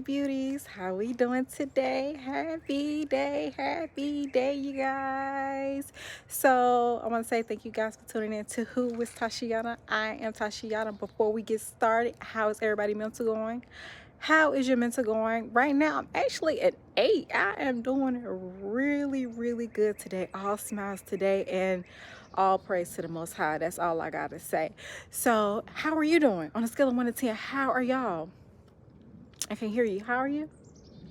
Hey beauties, how we doing today? Happy day, you guys. So I want to say thank you guys for tuning in to Who with Tashiana. I am Tashiana. Before we get started, how is everybody mental going? How is your mental going? Right now, I'm actually at 8. I am doing really good today. All smiles today and all praise to the Most High. That's all I got to say. So how are you doing? On a scale of 1 to 10, how are y'all? I can hear you. How are you?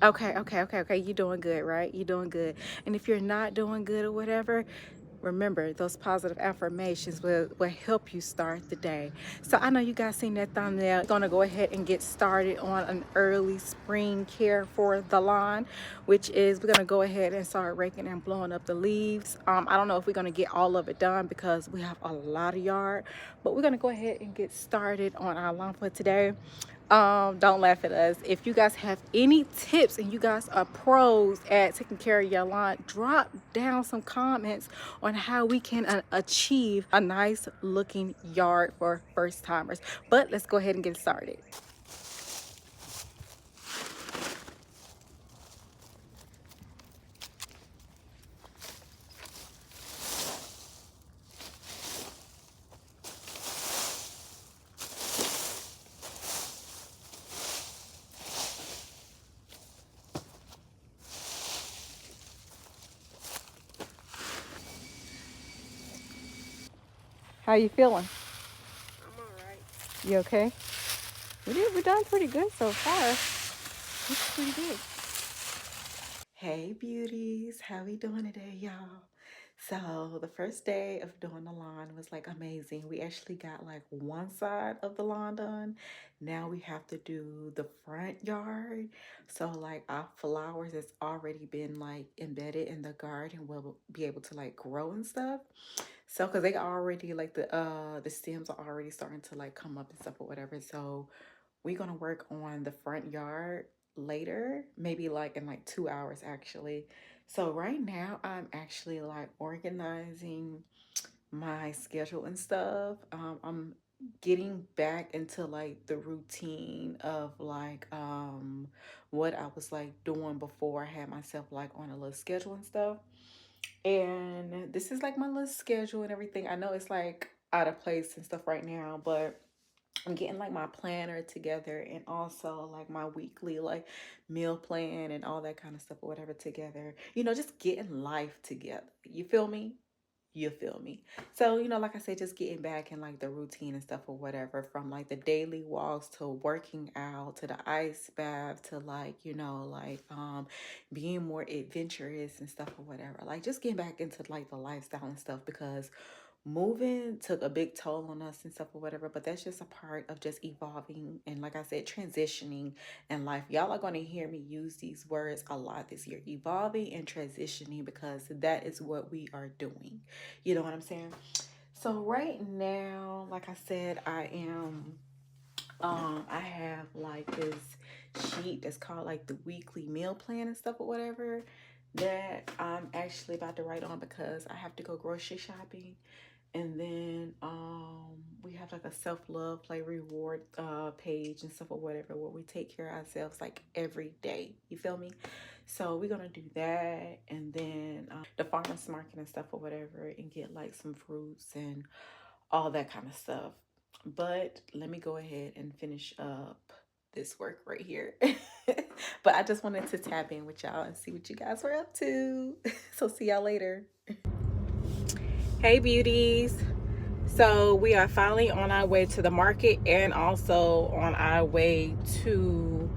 Okay. You're doing good, right? You're doing good. And if you're not doing good or whatever, remember those positive affirmations will help you start the day. So I know you guys seen that thumbnail. Gonna go ahead and get started on an early spring care for the lawn, which is we're gonna go ahead and start raking and blowing up the leaves. I don't know if we're gonna get all of it done because we have a lot of yard, but we're gonna go ahead and get started on our lawn for today. Don't laugh at us. If you guys have any tips and you guys are pros at taking care of your lawn, drop down some comments on how we can achieve a nice looking yard for first timers. But let's go ahead and get started. How you feeling? I'm alright. You okay? We've done pretty good so far. It's pretty good. Hey beauties, how we doing today, y'all? So the first day of doing the lawn was like amazing. We actually got like one side of the lawn done. Now we have to do the front yard. So like our flowers has already been like embedded in the garden will be able to like grow and stuff. So because they already like the stems are already starting to like come up and stuff or whatever. So we're gonna work on the front yard later, maybe like in like 2 hours actually. So right now I'm actually like organizing my schedule and stuff. I'm getting back into like the routine of like what I was like doing before I had myself like on a little schedule and stuff. And this is like my little schedule and everything. I know it's like out of place and stuff right now, but I'm getting like my planner together and also like my weekly like meal plan and all that kind of stuff or whatever together. Just getting life together. You feel me? You feel me? So, like I said, just getting back in like the routine and stuff or whatever, from like the daily walks to working out to the ice bath to like, being more adventurous and stuff or whatever. Like just getting back into like the lifestyle and stuff because moving took a big toll on us and stuff or whatever, but that's just a part of just evolving and like I said, transitioning in life. Y'all are going to hear me use these words a lot this year, evolving and transitioning, because that is what we are doing. You know what I'm saying? So right now, like I said, I have like this sheet that's called like the weekly meal plan and stuff or whatever that I'm actually about to write on because I have to go grocery shopping. And then we have like a self-love play reward page and stuff or whatever where we take care of ourselves like every day. You feel me? So we're gonna do that, and then the farmers market and stuff or whatever, and get like some fruits and all that kind of stuff. But let me go ahead and finish up this work right here. But I just wanted to tap in with y'all and see what you guys were up to. So see y'all later. Hey beauties. So we are finally on our way to the market and also on our way to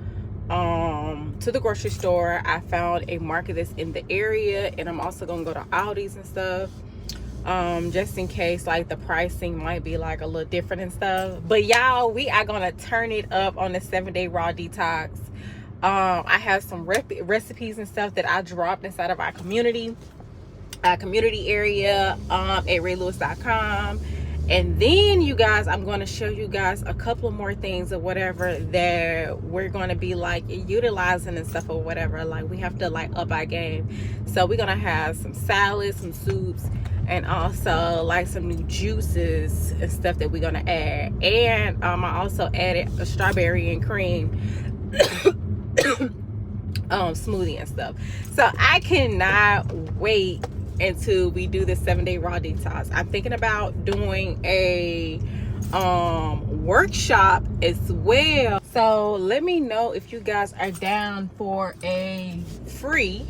the grocery store. I found a market that's in the area, and I'm also gonna go to Aldi's and stuff. Just in case like the pricing might be like a little different and stuff. But y'all, we are gonna turn it up on the 7-day Raw Detox. I have some recipes and stuff that I dropped inside of our community area at raelouis.com. And then you guys, I'm going to show you guys a couple of more things or whatever that we're going to be like utilizing and stuff or whatever. Like we have to like up our game. So we're going to have some salads, some soups, and also like some new juices and stuff that we're going to add. And I also added a strawberry and cream smoothie and stuff. So I cannot wait until we do this 7-day raw detox. I'm thinking about doing a workshop as well. So let me know if you guys are down for a free,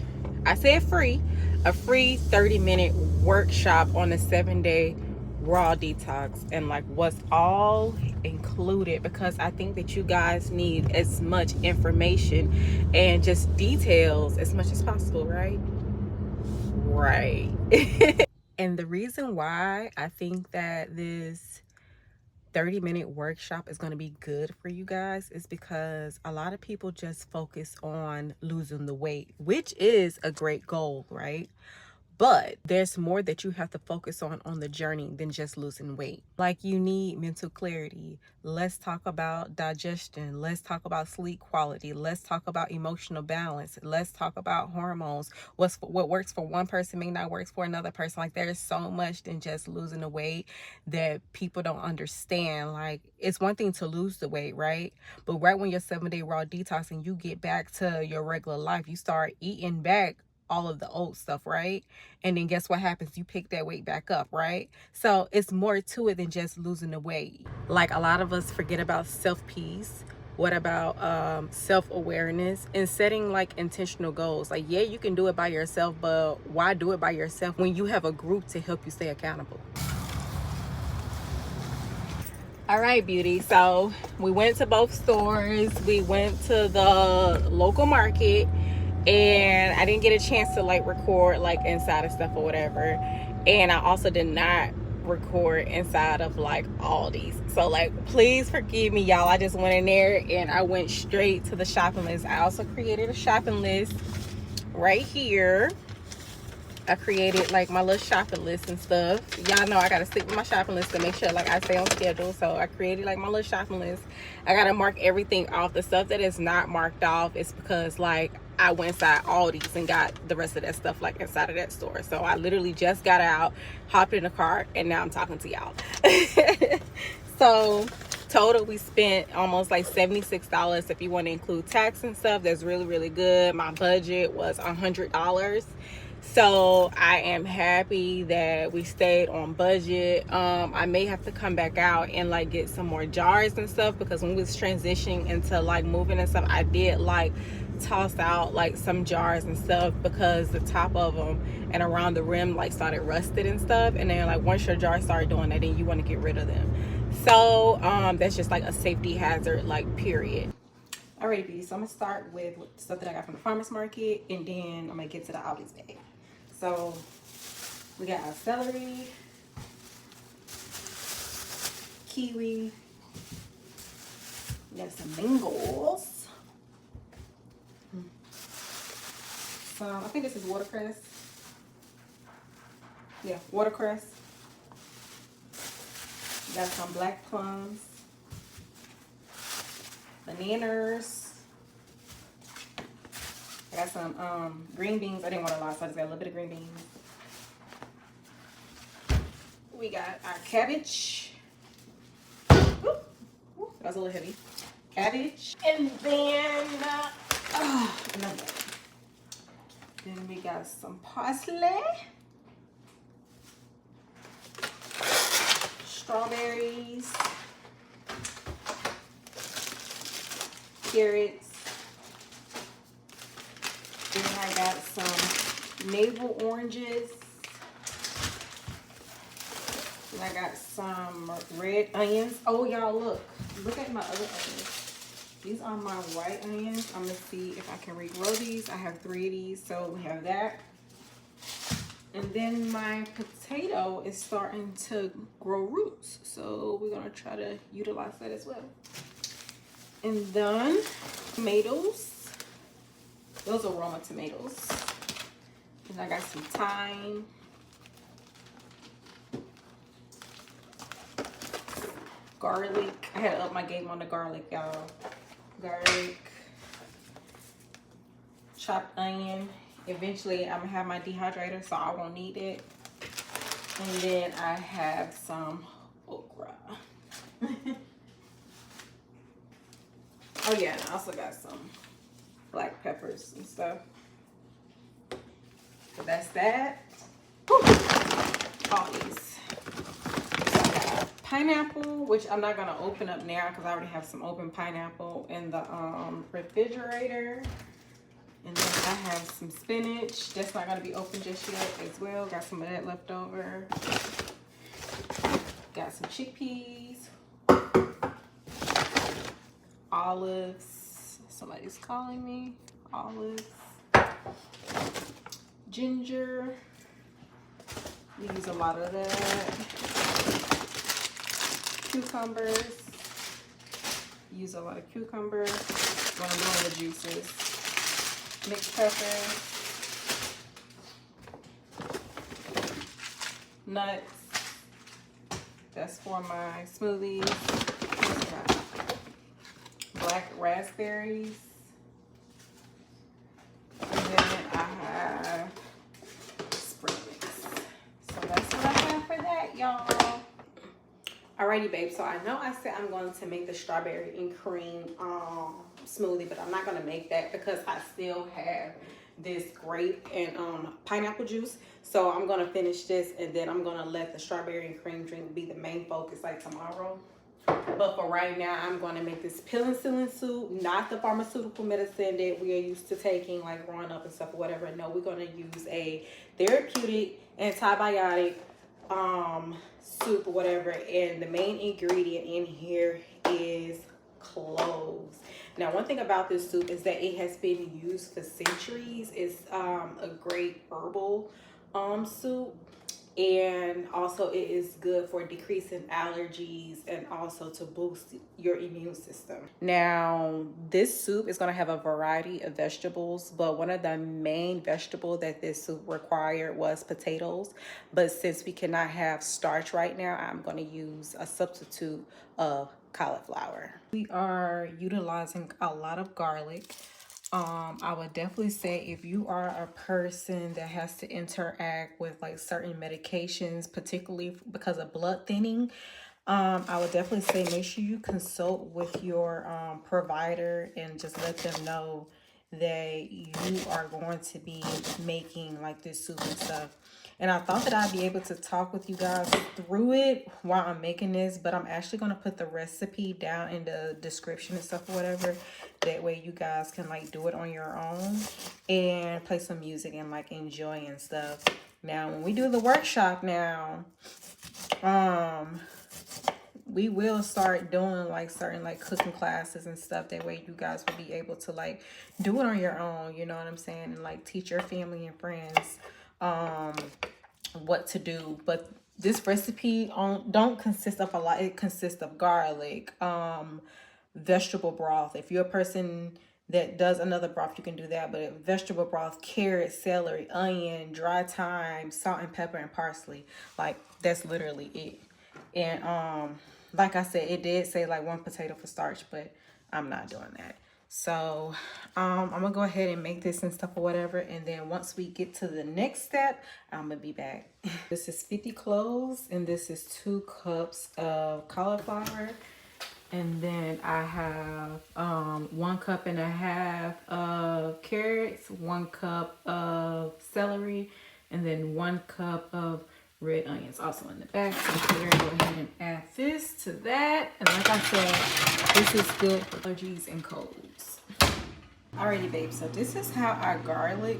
I said free, a free 30-minute workshop on the 7-day raw detox and like what's all included, because I think that you guys need as much information and just details as much as possible, right? Right. And the reason why I think that this 30-minute workshop is going to be good for you guys is because a lot of people just focus on losing the weight, which is a great goal, right? But there's more that you have to focus on the journey than just losing weight. Like, you need mental clarity. Let's talk about digestion. Let's talk about sleep quality. Let's talk about emotional balance. Let's talk about hormones. What works for one person may not work for another person. Like, there's so much than just losing the weight that people don't understand. Like, it's one thing to lose the weight, right? But right when your 7-day raw detox and you get back to your regular life, you start eating back all of the old stuff, right? And then guess what happens? You pick that weight back up, right? So it's more to it than just losing the weight. Like, a lot of us forget about self-peace. What about self-awareness and setting like intentional goals? Like, yeah, you can do it by yourself, but why do it by yourself when you have a group to help you stay accountable? All right, beauty. So we went to both stores. We went to the local market, and I didn't get a chance to like record like inside of stuff or whatever. And I also did not record inside of like Aldi's. So like, please forgive me, y'all. I just went in there and I went straight to the shopping list. I also created a shopping list right here. I created like my little shopping list and stuff. Y'all know I gotta stick with my shopping list to make sure like I stay on schedule. So I created like my little shopping list. I gotta mark everything off. The stuff that is not marked off is because like I went inside Aldi's and got the rest of that stuff like inside of that store. So I literally just got out, hopped in the car, and now I'm talking to y'all. So total we spent almost like $76 if you want to include tax and stuff. That's really, really good. My budget was $100. So I am happy that we stayed on budget. I may have to come back out and like get some more jars and stuff, because when we was transitioning into like moving and stuff, I did like toss out like some jars and stuff because the top of them and around the rim like started rusted and stuff. And then like once your jars start doing that, then you want to get rid of them. So that's just like a safety hazard, like, period. Alrighty, beauty. So I'm gonna start with stuff that I got from the farmer's market, and then I'm gonna get to the Aldi's bag. So we got our celery, kiwi, we got some mangoes, some, I think this is watercress. Yeah, watercress. We got some black plums, bananas. I got some green beans. I didn't want a lot, so I just got a little bit of green beans. We got our cabbage. Ooh, that was a little heavy. Cabbage. And then, another. Then we got some parsley. Strawberries. Carrots. Then I got some navel oranges. And I got some red onions. Oh, y'all, look at my other onions. These are my white onions. I'm gonna see if I can regrow these. I have 3 of these, so we have that. And then my potato is starting to grow roots, so we're gonna try to utilize that as well. And then tomatoes. Those are Roma tomatoes. And I got some thyme. Garlic. I had to up my game on the garlic, y'all. Garlic. Chopped onion. Eventually, I'm gonna have my dehydrator, so I won't need it. And then I have some okra. Oh yeah, and I also got some black peppers and stuff. So that's that. Whew. All these. Pineapple, which I'm not gonna open up now because I already have some open pineapple in the refrigerator. And then I have some spinach that's not gonna be open just yet as well. Got some of that left over. Got some chickpeas, olives. Somebody's calling me. Olives, ginger. We use a lot of that. Cucumbers. Use a lot of cucumbers when I'm doing the juices. Mixed peppers. Nuts. That's for my smoothies. Black raspberries. And then I have spring mix. So that's what I have for that, y'all. Alrighty, babe. So I know I said I'm going to make the strawberry and cream smoothie, but I'm not going to make that because I still have this grape and pineapple juice. So I'm going to finish this and then I'm going to let the strawberry and cream drink be the main focus like tomorrow. But for right now, I'm going to make this penicillin soup, not the pharmaceutical medicine that we are used to taking, like growing up and stuff or whatever. No, we're going to use a therapeutic antibiotic soup or whatever. And the main ingredient in here is cloves. Now, one thing about this soup is that it has been used for centuries. It's a great herbal soup. And also it is good for decreasing allergies and also to boost your immune system. Now, this soup is going to have a variety of vegetables, but one of the main vegetables that this soup required was potatoes. But since we cannot have starch right now, I'm going to use a substitute of cauliflower. We are utilizing a lot of garlic. I would definitely say if you are a person that has to interact with like certain medications, particularly because of blood thinning, I would definitely say make sure you consult with your provider and just let them know that you are going to be making like this soup and stuff. And I thought that I'd be able to talk with you guys through it while I'm making this, but I'm actually going to put the recipe down in the description and stuff or whatever. That way you guys can like do it on your own and play some music and like enjoy and stuff. Now, when we do the workshop now, we will start doing like certain like cooking classes and stuff. That way you guys will be able to like do it on your own, you know what I'm saying? And like teach your family and friends what to do. But this recipe don't consist of a lot. It consists of garlic, vegetable broth. If you're a person that does another broth, you can do that. But vegetable broth, carrot, celery, onion, dry thyme, salt and pepper, and parsley. Like that's literally it. And like I said, it did say like 1 potato for starch, but I'm not doing that. So I'm gonna go ahead and make this and stuff or whatever, and then once we get to the next step, I'm gonna be back. This is 50 cloves and this is 2 cups of cauliflower, and then I have 1.5 cups of carrots, 1 cup of celery, and then 1 cup of red onions also in the back. So I'm gonna go ahead and add this to that. And like I said, this is good for allergies and colds. Alrighty, babe. So this is how our garlic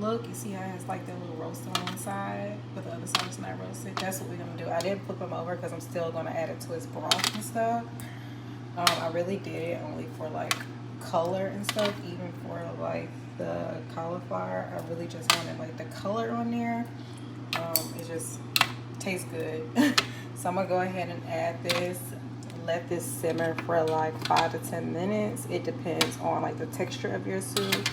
look. You see how it has like that little roast on one side, but the other side is not roasted. That's what we're gonna do. I didn't flip them over because I'm still gonna add it to its broth and stuff. I really did it only for like color and stuff, even for like the cauliflower. I really just wanted like the color on there. It just tastes good. So I'm gonna go ahead and add this, let this simmer for like 5 to 10 minutes. It depends on like the texture of your soup.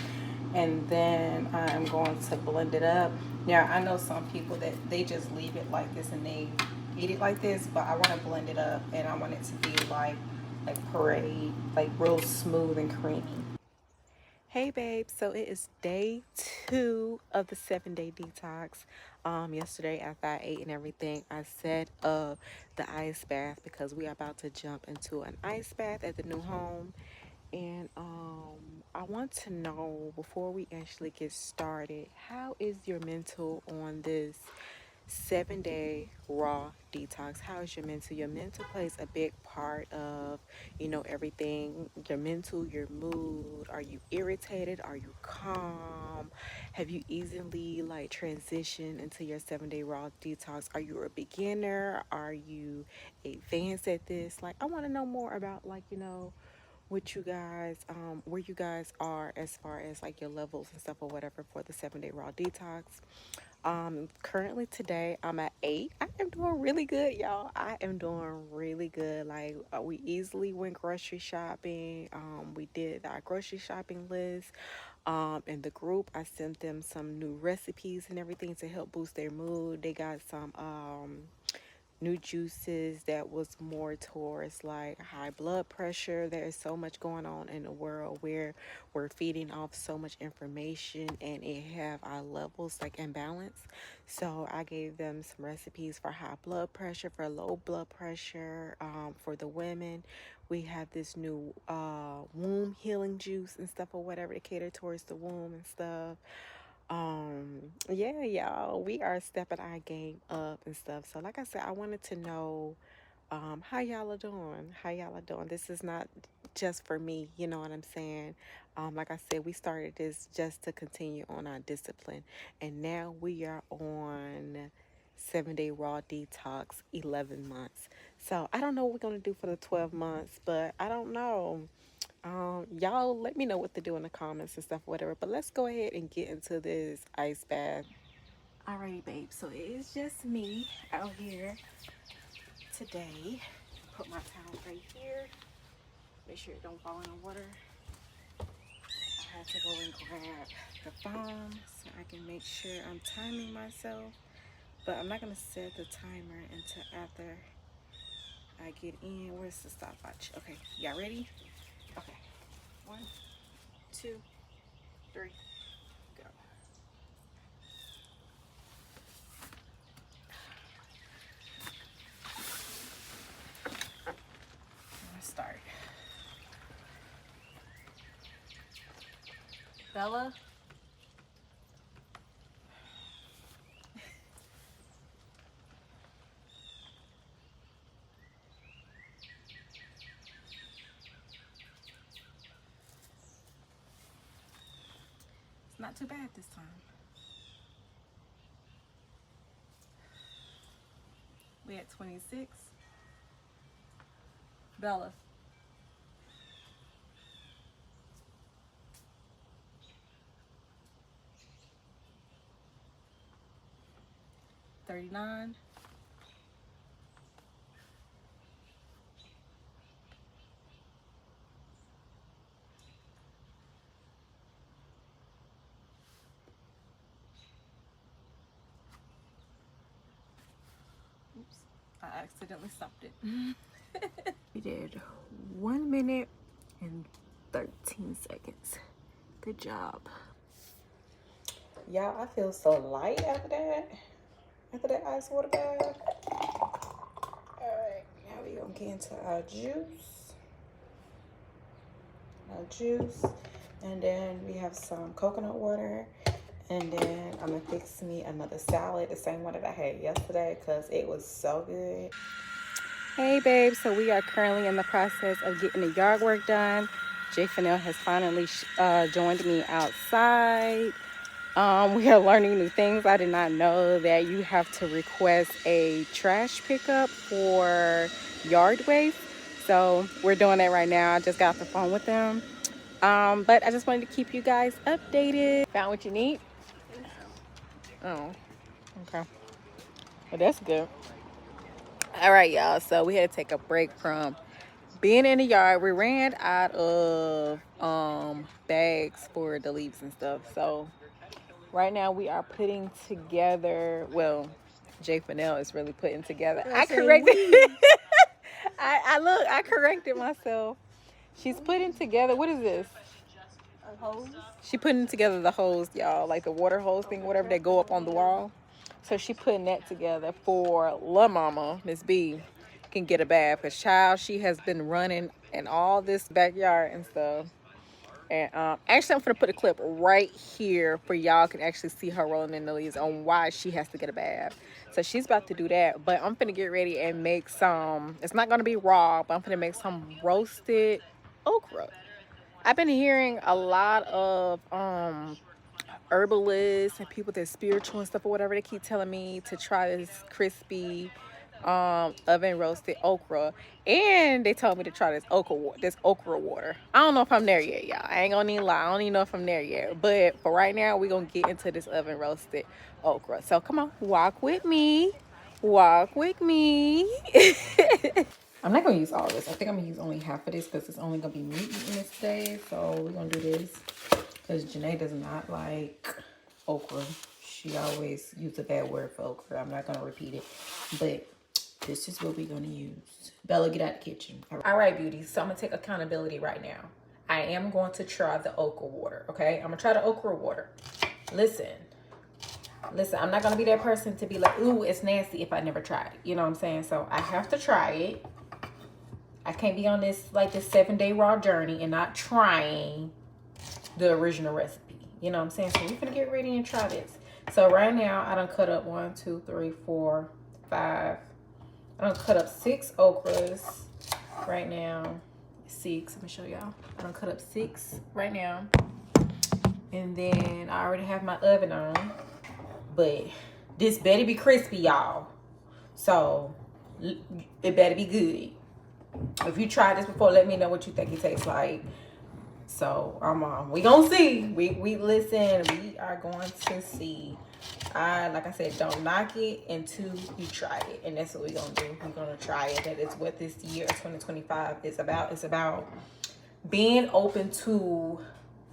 And then I'm going to blend it up. Now I know some people that they just leave it like this and they eat it like this, but I want to blend it up and I want it to be like parade, like real smooth and creamy. Hey babe, so it is day 2 of the 7-day detox. Yesterday after I ate and everything, I set up the ice bath because we are about to jump into an ice bath at the new home. And I want to know before we actually get started, how is your mental on this 7 day raw detox? How is your mental? Your mental plays a big part of, everything. Your mental, your mood. Are you irritated? Are you calm? Have you easily like transitioned into your 7 day raw detox? Are you a beginner? Are you advanced at this? Like, I want to know more about, like, what you guys where you guys are as far as like your levels and stuff or whatever for the 7 day raw detox. Currently today I'm at 8. I am doing really good, y'all. I am doing really good. Like, we easily went grocery shopping. We did our grocery shopping list. In the group I sent them some new recipes and everything to help boost their mood. They got some new juices that was more towards like high blood pressure. There is so much going on in the world where we're feeding off so much information and it have our levels like imbalance. So I gave them some recipes for high blood pressure, for low blood pressure. For the women, we have this new womb healing juice and stuff or whatever to cater towards the womb and stuff. Yeah, y'all, we are stepping our game up and stuff. So, like I said, I wanted to know, how y'all are doing. How y'all are doing. This is not just for me, you know what I'm saying? Like I said, we started this just to continue on our discipline, and now we are on 7 day raw detox, 11 months. So, I don't know what we're gonna do for the 12 months, but I don't know. Y'all let me know what to do in the comments and stuff, whatever. But let's go ahead and get into this ice bath. Alrighty, babe. So it is just me out here today. Put my towel right here. Make sure it don't fall in the water. I had to go and grab the phone so I can make sure I'm timing myself. But I'm not gonna set the timer until after I get in. Where's the stopwatch? Okay, y'all ready? Okay. 1, 2, 3, go. Let's start. Bella. It's not too bad this time. We at 26. Bella. 39. Oops, I accidentally stopped it. We did 1 minute and 13 seconds. Good job. Y'all, I feel so light after that. After that ice water bath. Alright, now we gonna get into our juice. And then we have some coconut water. And then I'm gonna fix me another salad, the same one that I had yesterday, because it was so good. Hey babe, so we are currently in the process of getting the yard work done. Jay Fennell has finally joined me outside. We are learning new things. I did not know that you have to request a trash pickup for yard waste. So we're doing that right now. I just got off the phone with them. But I just wanted to keep you guys updated. Found what you need? I think so. Oh, okay. Well, that's good. All right, y'all. So we had to take a break from being in the yard. We ran out of bags for the leaves and stuff. So right now we are putting together. Well, Jay Fennell is really putting together. I corrected. I corrected myself. She's putting together. What is this? A hose? She putting together the hose, y'all, like the water hose thing, whatever that go up on the wall. So she putting that together for La Mama, Miss B. can get a bath. Because child, she has been running in all this backyard and stuff. And actually, I'm gonna put a clip right here for y'all can actually see her rolling in the leaves on why she has to get a bath. So she's about to do that. But I'm gonna get ready and make some. It's not gonna be raw, but I'm gonna make some roasted okra. I've been hearing a lot of herbalists and people that's spiritual and stuff or whatever, they keep telling me to try this crispy oven roasted okra, and they told me to try this okra water. I don't know if I'm there yet, y'all. I ain't gonna even lie, I don't even know if I'm there yet, but for right now we're gonna get into this oven roasted okra. So come on, walk with me. I'm not gonna use all of this. I think I'm gonna use only half of this because it's only gonna be me eating this day. So we're gonna do this because Janae does not like okra. She always uses a bad word for okra. I'm not gonna repeat it, but this is what we're gonna use. Bella, get out the kitchen. All right, beauties. So I'm gonna take accountability right now. I am going to try the okra water. Okay, I'm gonna try the okra water. Listen, I'm not gonna be that person to be like, ooh, it's nasty if I never tried it. You know what I'm saying? So I have to try it. I can't be on this 7-day raw journey and not trying the original recipe. You know what I'm saying? So we're gonna get ready and try this. So right now I done cut up 1, 2, 3, 4, 5. I done cut up 6 okras right now. 6. Let me show y'all. I done cut up 6 right now. And then I already have my oven on. But this better be crispy, y'all. So it better be good. If you tried this before, let me know what you think it tastes like. So we gonna see. We listen. We are going to see. Like I said, don't knock it until you try it, and that's what we're gonna do. We're gonna try it. That is what this year of 2025 is about. It's about being open to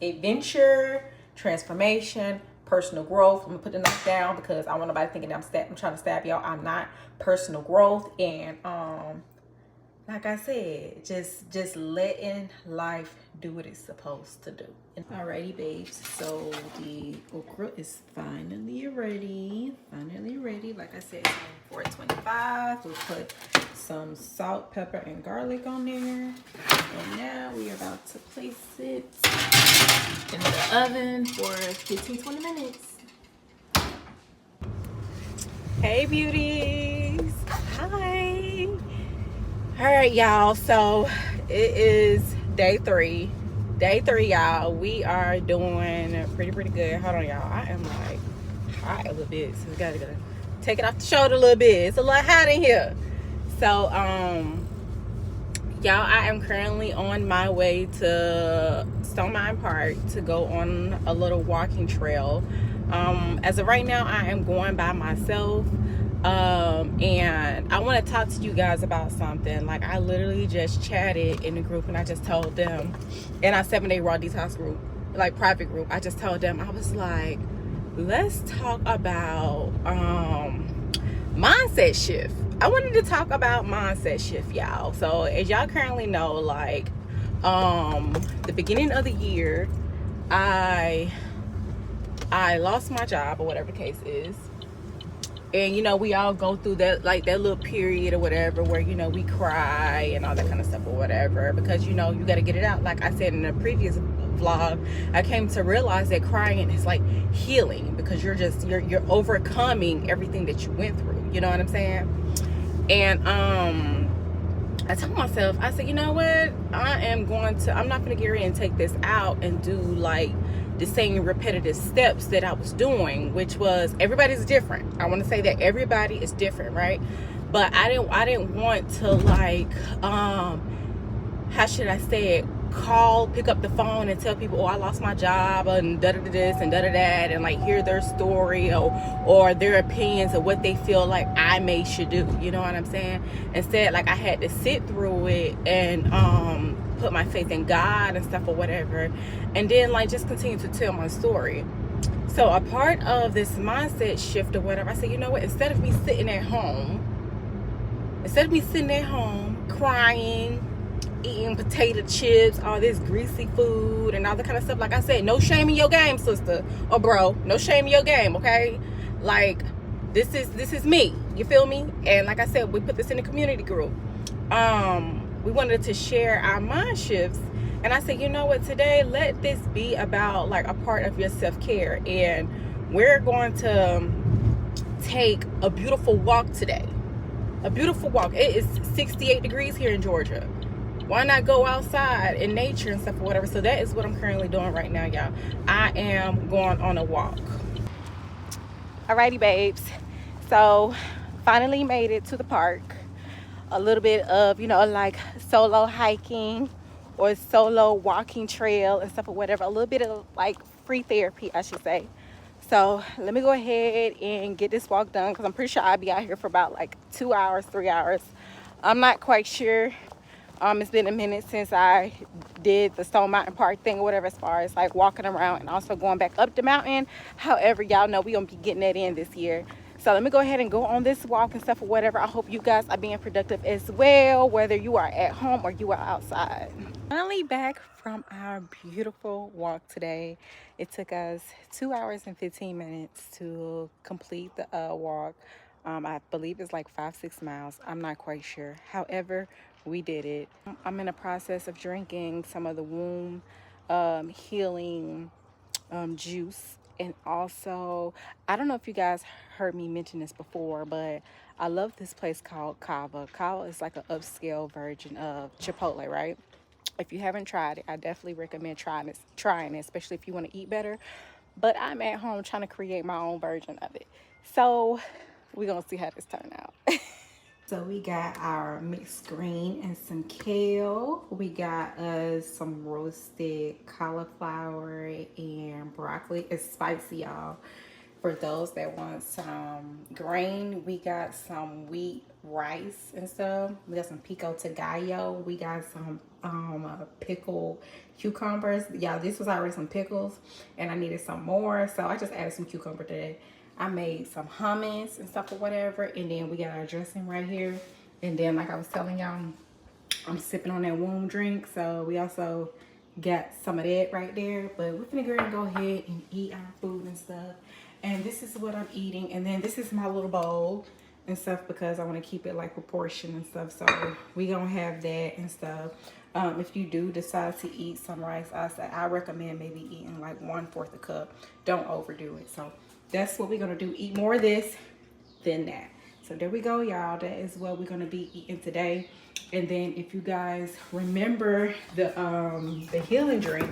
adventure, transformation, personal growth. I'm gonna put the knife down because I want nobody thinking I'm trying to stab y'all. I'm not. Personal growth and like I said, just letting life do what it's supposed to do. Alrighty, babes. So the okra is finally ready. Like I said, it's on 425. We'll put some salt, pepper, and garlic on there. And now we are about to place it in the oven for 15-20 minutes. Hey, beauties. Hi. All right, y'all. So it is day 3. Y'all. We are doing pretty good. Hold on, y'all. I am like hot a little bit, so we gotta take it off the shoulder a little bit. It's a little hot in here. So y'all, I am currently on my way to Stone Mountain Park to go on a little walking trail. As of right now, I am going by myself. And I want to talk to you guys about something. Like, I literally just chatted in the group and I just told them, in our 7-day Raw Detox group, like private group, I just told them, I was like, let's talk about mindset shift. I wanted to talk about mindset shift, y'all. So as y'all currently know, like the beginning of the year, I lost my job, or whatever the case is. And, you know, we all go through that, like, that little period or whatever where, you know, we cry and all that kind of stuff or whatever. Because, you know, you got to get it out. Like I said in the previous vlog, I came to realize that crying is like healing. Because you're overcoming everything that you went through. You know what I'm saying? And I told myself, I said, you know what? I'm not going to get ready and take this out and do, like, the same repetitive steps that I was doing, which was, everybody's different. I want to say that everybody is different, right? But I didn't want to, like, how should I say it, pick up the phone and tell people, oh, I lost my job and da da da this and da da that, and like hear their story or their opinions of what they feel like I should do. You know what I'm saying? Instead, like, I had to sit through it and put my faith in God and stuff or whatever, and then like just continue to tell my story. So a part of this mindset shift or whatever, I said, you know what, instead of me sitting at home crying, eating potato chips, all this greasy food and all that kind of stuff, like I said, no shame in your game, sister or bro, no shame in your game, okay? Like, this is me, you feel me? And like I said, we put this in the community group. We wanted to share our mind shifts, and I said, you know what, today let this be about like a part of your self-care, and we're going to take a beautiful walk today. A beautiful walk. It is 68 degrees here in Georgia. Why not go outside in nature and stuff or whatever? So that is what I'm currently doing right now, y'all. I am going on a walk. Alrighty, babes. So finally made it to the park. A little bit of, you know, like solo hiking or solo walking trail and stuff or whatever. A little bit of like free therapy, I should say. So let me go ahead and get this walk done, because I'm pretty sure I'll be out here for about like 2 hours, 3 hours. I'm not quite sure. It's been a minute since I did the Stone Mountain Park thing or whatever, as far as like walking around and also going back up the mountain. However, y'all know we gonna be getting that in this year. So let me go ahead and go on this walk and stuff or whatever. I hope you guys are being productive as well, whether you are at home or you are outside. Finally back from our beautiful walk today. It took us 2 hours and 15 minutes to complete the walk. I believe it's like 5-6 miles. I'm not quite sure. However, we did it. I'm in the process of drinking some of the womb healing juice. And also, I don't know if you guys heard me mention this before, but I love this place called Kava. Kava is like an upscale version of Chipotle, right? If you haven't tried it, I definitely recommend trying it, especially if you want to eat better. But I'm at home trying to create my own version of it. So we're going to see how this turns out. So we got our mixed green and some kale. We got some roasted cauliflower and broccoli. It's spicy, y'all. For those that want some grain, we got some wheat rice and stuff. We got some pico de gallo. We got some pickled cucumbers. Yeah, this was already some pickles, and I needed some more, so I just added some cucumber today. I made some hummus and stuff or whatever, and then we got our dressing right here. And then, like I was telling y'all, I'm sipping on that womb drink, so we also got some of that right there. But we're gonna go ahead and go ahead and eat our food and stuff. And this is what I'm eating, and then this is my little bowl and stuff, because I want to keep it like proportion and stuff. So we gonna have that and stuff. If you do decide to eat some rice, I recommend maybe eating like 1/4 a cup. Don't overdo it. So that's what we're gonna do. Eat more of this than that. So there we go, y'all. That is what we're gonna be eating today. And then if you guys remember the healing drink,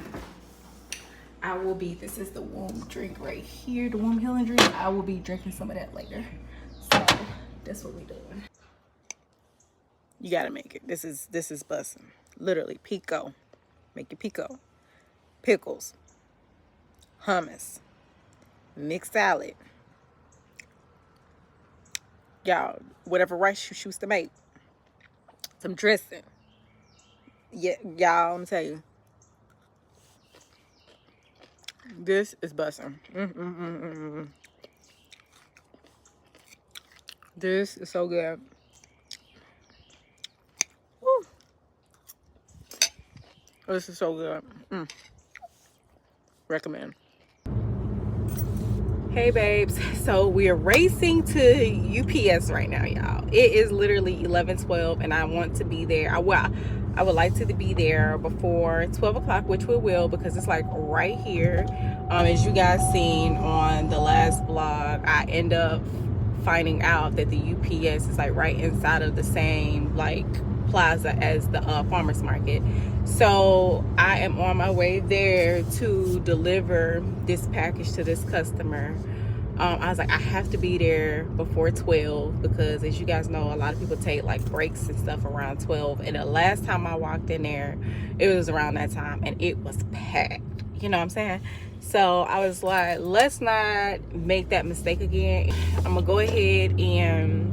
I will be, this is the womb drink right here, the womb healing drink. I will be drinking some of that later. So that's what we're doing. You gotta make it. This is bussin'. Literally, pico. Make your pico. Pickles. Hummus. Mixed salad. Y'all, whatever rice you choose to make. Some dressing. Yeah, y'all, I'm telling you. This is bussin'. This is so good. Woo. This is so good. Recommend. Hey babes, so we are racing to UPS right now, y'all. It is literally 11:12, and I want to be there. I would like to be there before 12 o'clock, which we will, because it's like right here. As you guys seen on the last vlog, I end up finding out that the UPS is like right inside of the same like plaza as the farmers market. So I am on my way there to deliver this package to this customer. I was like, I have to be there before 12, because as you guys know, a lot of people take like breaks and stuff around 12. And the last time I walked in there, it was around that time, and it was packed. You know what I'm saying? So I was like, let's not make that mistake again. I'm gonna go ahead and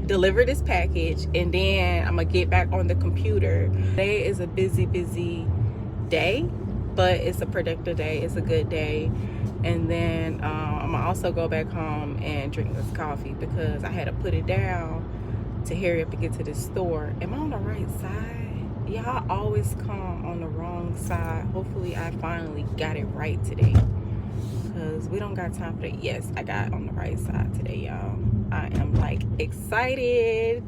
deliver this package, and then I'm gonna get back on the computer. Today is a busy day, but it's a productive day. It's a good day. And then I'm gonna also go back home and drink this coffee, because I had to put it down to hurry up and get to the store. Am I on the right side? Y'all always come on the wrong side. Hopefully I finally got it right today. because we don't got time for that. Yes, I got on the right side today, y'all. I am like excited.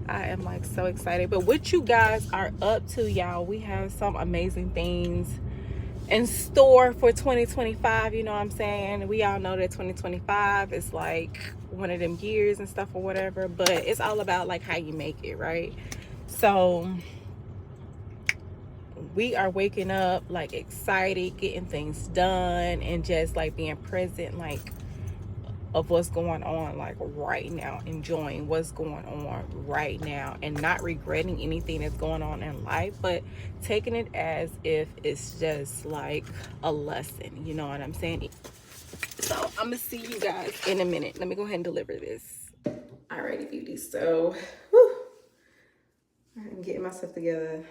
I am like so excited. But what you guys are up to, y'all, we have some amazing things in store for 2025. You know what I'm saying? We all know that 2025 is like one of them years and stuff or whatever, but it's all about like how you make it, right? So we are waking up like excited, getting things done, and just like being present, like of what's going on like right now, enjoying what's going on right now, and not regretting anything that's going on in life, but taking it as if it's just like a lesson. You know what I'm saying? So I'm gonna see you guys in a minute. Let me go ahead and deliver this. Alrighty, beauty. So I'm getting myself together.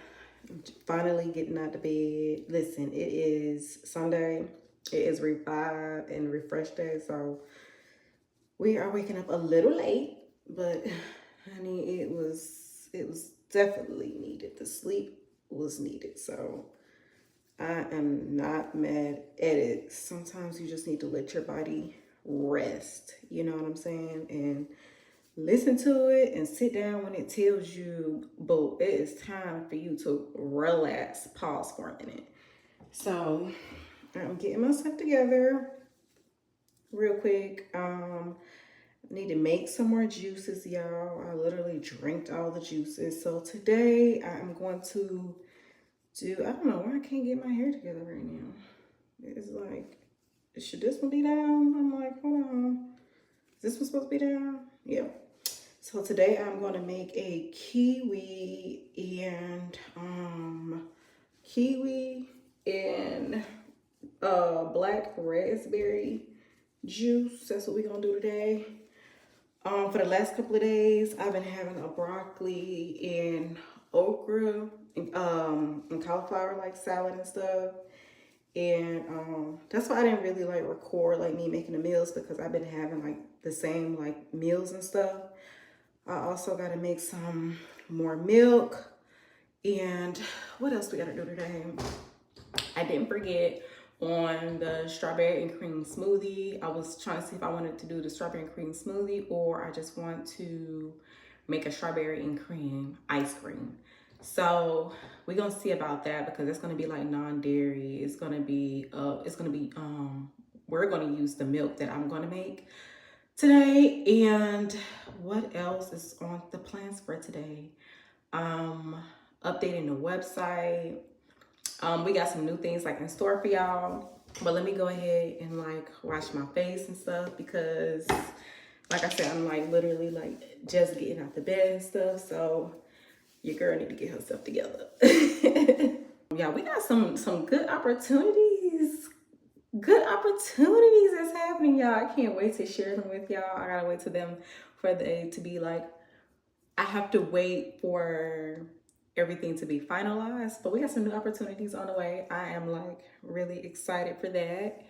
I'm finally getting out of bed. Listen, it is Sunday. It is Revive and Refresh Day, so we are waking up a little late, but honey, it was definitely needed. The sleep was needed, so I am not mad at it. Sometimes you just need to let your body rest. You know what I'm saying? And listen to it and sit down when it tells you, boo, it is time for you to relax. Pause for a minute. So I'm getting myself together real quick. Need to make some more juices, y'all. I literally drank all the juices. So today I'm going to do, I don't know why I can't get my hair together right now. It's like, should this one be down? I'm like, hold on. Is this one supposed to be down? Yeah. So today I'm going to make a kiwi and black raspberry juice. That's what we're going to do today. For the last couple of days, I've been having a broccoli and okra and cauliflower like salad and stuff. And that's why I didn't really like record like me making the meals, because I've been having like the same like meals and stuff. I also got to make some more milk. And what else we got to do today? I didn't forget on the strawberry and cream smoothie. I was trying to see if I wanted to do the strawberry and cream smoothie, or I just want to make a strawberry and cream ice cream. So we're gonna see about that, because it's gonna be like non-dairy. It's gonna be we're gonna use the milk that I'm gonna make today. And what else is on the plans for today? Updating the website. We got some new things like in store for y'all, but let me go ahead and like wash my face and stuff, because like I said, I'm like literally like just getting out the bed and stuff. So your girl need to get herself together. Yeah, we got some good opportunities. Good opportunities that's happening, y'all. I can't wait to share them with y'all. I gotta wait to them for they to be like, I have to wait for everything to be finalized, but we got some new opportunities on the way. I am like really excited for that.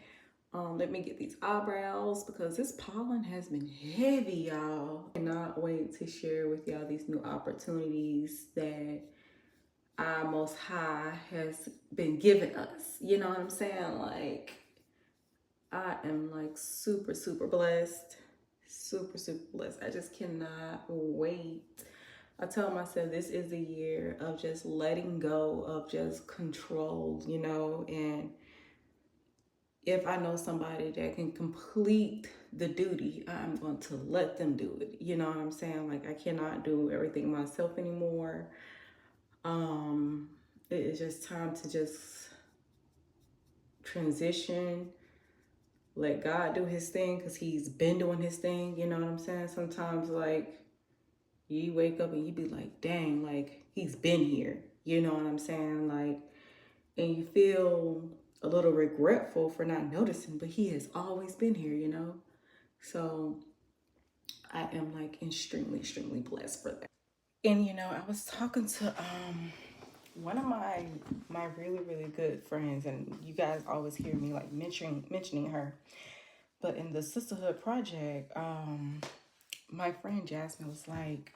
Let me get these eyebrows, because this pollen has been heavy, y'all. I cannot wait to share with y'all these new opportunities that our Most High has been giving us. You know what I'm saying? Like, I am like super, super blessed. Super, super blessed. I just cannot wait. I tell myself this is the year of just letting go of just control, you know, and if I know somebody that can complete the duty, I'm going to let them do it. You know what I'm saying? Like, I cannot do everything myself anymore. It is just time to just transition, let God do his thing, because he's been doing his thing. You know what I'm saying? Sometimes like you wake up and you be like, dang, like he's been here. You know what I'm saying? Like, and you feel a little regretful for not noticing, but he has always been here, you know? So I am like extremely, extremely blessed for that. And you know, I was talking to one of my really, really good friends, and you guys always hear me like mentioning her. But in the Sisterhood Project, my friend Jasmine was like,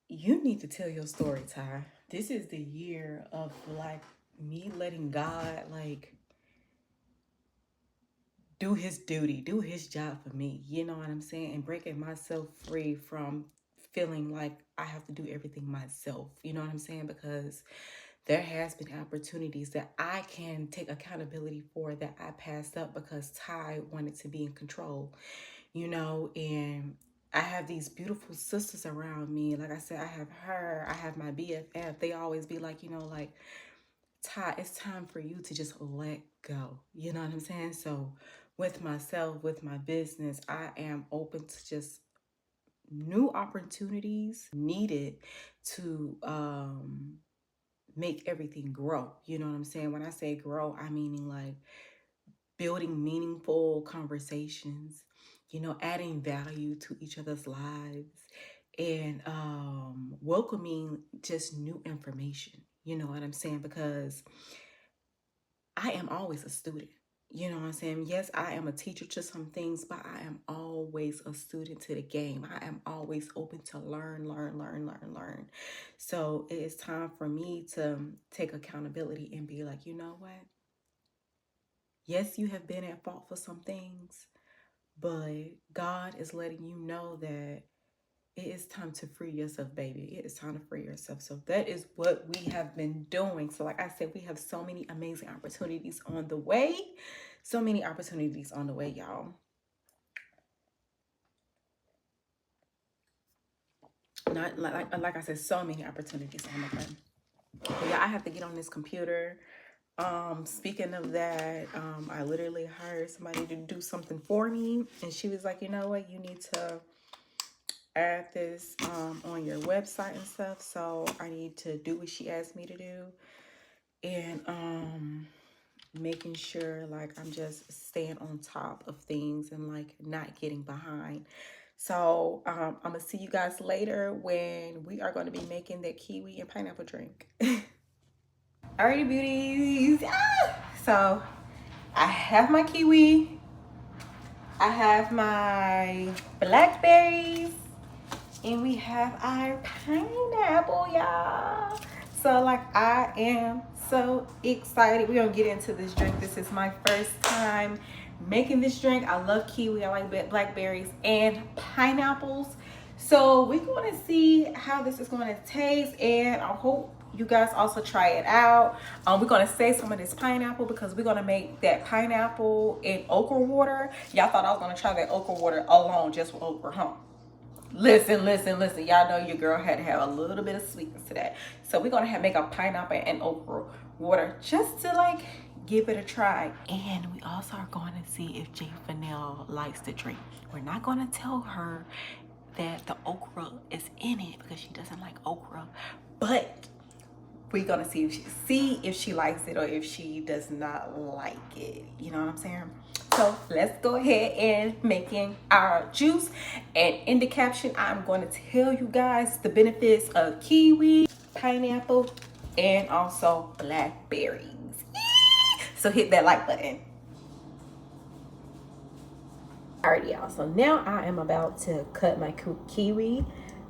you need to tell your story, Ty. This is the year of like me letting God like do his duty, do his job for me. You know what I'm saying? And breaking myself free from feeling like I have to do everything myself. You know what I'm saying? Because there has been opportunities that I can take accountability for that I passed up because Ty wanted to be in control, you know, and I have these beautiful sisters around me. Like I said, I have her, I have my BFF. They always be like, you know, like, Ty, it's time for you to just let go. You know what I'm saying? So with myself, with my business, I am open to just new opportunities needed to make everything grow. You know what I'm saying? When I say grow, I meaning like building meaningful conversations, you know, adding value to each other's lives and welcoming just new information. You know what I'm saying? Because I am always a student. You know what I'm saying? Yes, I am a teacher to some things, but I am always a student to the game. I am always open to learn. So it is time for me to take accountability and be like, you know what? Yes, you have been at fault for some things, but God is letting you know that it is time to free yourself, baby. It is time to free yourself. So that is what we have been doing. So like I said, we have so many amazing opportunities on the way. So many opportunities on the way, y'all. Not like I said, so many opportunities on the way. But yeah, I have to get on this computer. Speaking of that, I literally hired somebody to do something for me, and she was like, you know what, you need to add this on your website and stuff. So I need to do what she asked me to do, and making sure like I'm just staying on top of things and like not getting behind. So I'm gonna see you guys later when we are going to be making that kiwi and pineapple drink. Alrighty, beauties. So I have my kiwi, I have my blackberries, and we have our pineapple, y'all. So like I am so excited. We're gonna get into this drink. This is my first time making this drink. I love kiwi, I like blackberries and pineapples. So we're gonna see how this is gonna taste, and I hope you guys also try it out. We're gonna save some of this pineapple because we're gonna make that pineapple in okra water. Y'all thought I was gonna try that okra water alone, just with okra, huh? Listen. Y'all know your girl had to have a little bit of sweetness to that. So we're gonna make a pineapple and okra water just to like give it a try. And we also are going to see if J Fennell likes the drink. We're not gonna tell her that the okra is in it because she doesn't like okra, but we're gonna see if she likes it or if she does not like it. You know what I'm saying? So let's go ahead and making our juice. And in the caption, I'm going to tell you guys the benefits of kiwi, pineapple, and also blackberries. So hit that like button. Alright, y'all, so now I am about to cut my kiwi.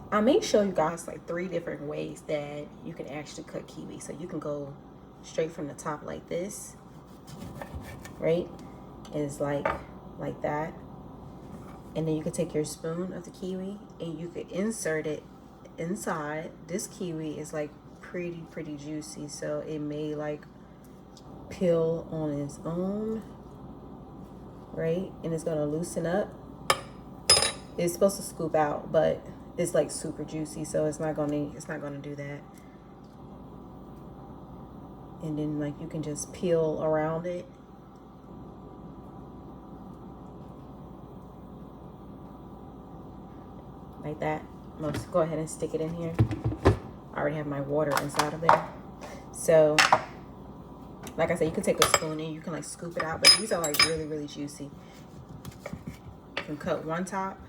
I may show you guys like 3 different ways that you can actually cut kiwi. So you can go straight from the top like this, right? It's like that. And then you can take your spoon of the kiwi and you could insert it inside. This kiwi is like pretty juicy, so it may like peel on its own, right? And it's gonna loosen up. It's supposed to scoop out, but it's like super juicy, so it's not gonna do that. And then like you can just peel around it. Like that. Let's go ahead and stick it in here. I already have my water inside of there. So like I said, you can take a spoon and you can like scoop it out, but these are like really juicy. You can cut one top,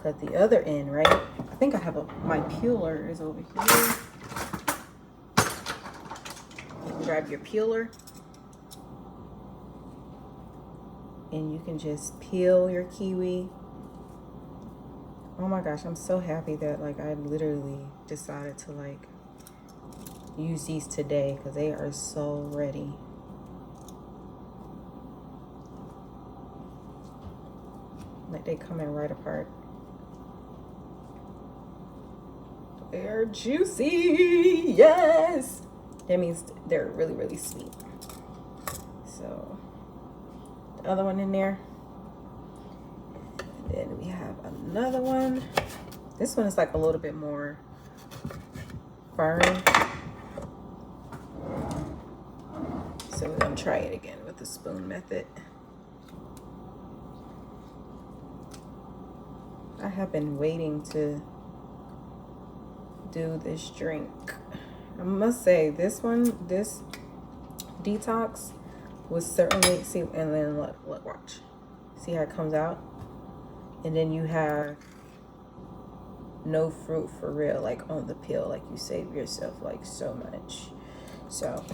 cut the other end, right? I think I have my peeler is over here. You can grab your peeler and you can just peel your kiwi. Oh my gosh, I'm so happy that like I literally decided to like use these today because they are so ready. that. They come in right apart. They're juicy. Yes. That means they're really, really sweet. So the other one in there. And then we have another one. This one is like a little bit more firm. So we're gonna try it again with the spoon method. I have been waiting to do this drink. I must say this detox was certainly, see, and then look, watch. See how it comes out? And then you have no fruit for real, like on the peel, like you save yourself like so much. So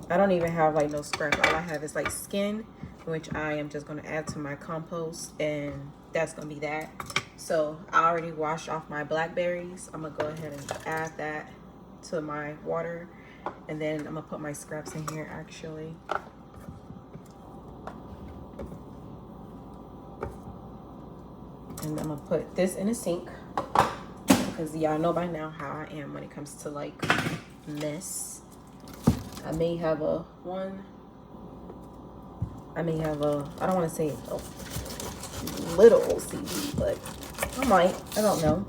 I don't even have like no scrap. All I have is like skin, which I am just gonna add to my compost, and that's gonna be that. So I already washed off my blackberries. I'm gonna go ahead and add that to my water, and then I'm gonna put my scraps in here actually. And I'm gonna put this in a sink because y'all know by now how I am when it comes to like mess. I may have a I don't want to say a little OCD, but I might. I don't know.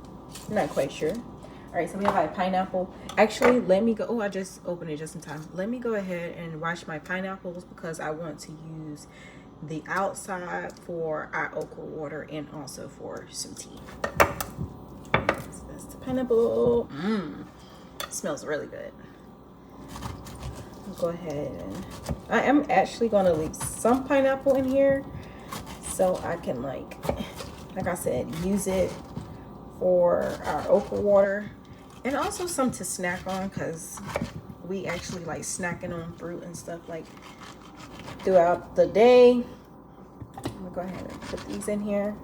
I'm not quite sure. All right, so we have a pineapple. Actually, let me go. Oh, I just opened it just in time. Let me go ahead and wash my pineapples because I want to use the outside for our okra water and also for some tea. So that's the pineapple. Smells really good. I'll go ahead and I am actually going to leave some pineapple in here so I can like I said, use it for our okra water and also some to snack on because we actually like snacking on fruit and stuff like throughout the day. I'm gonna go ahead and put these in here.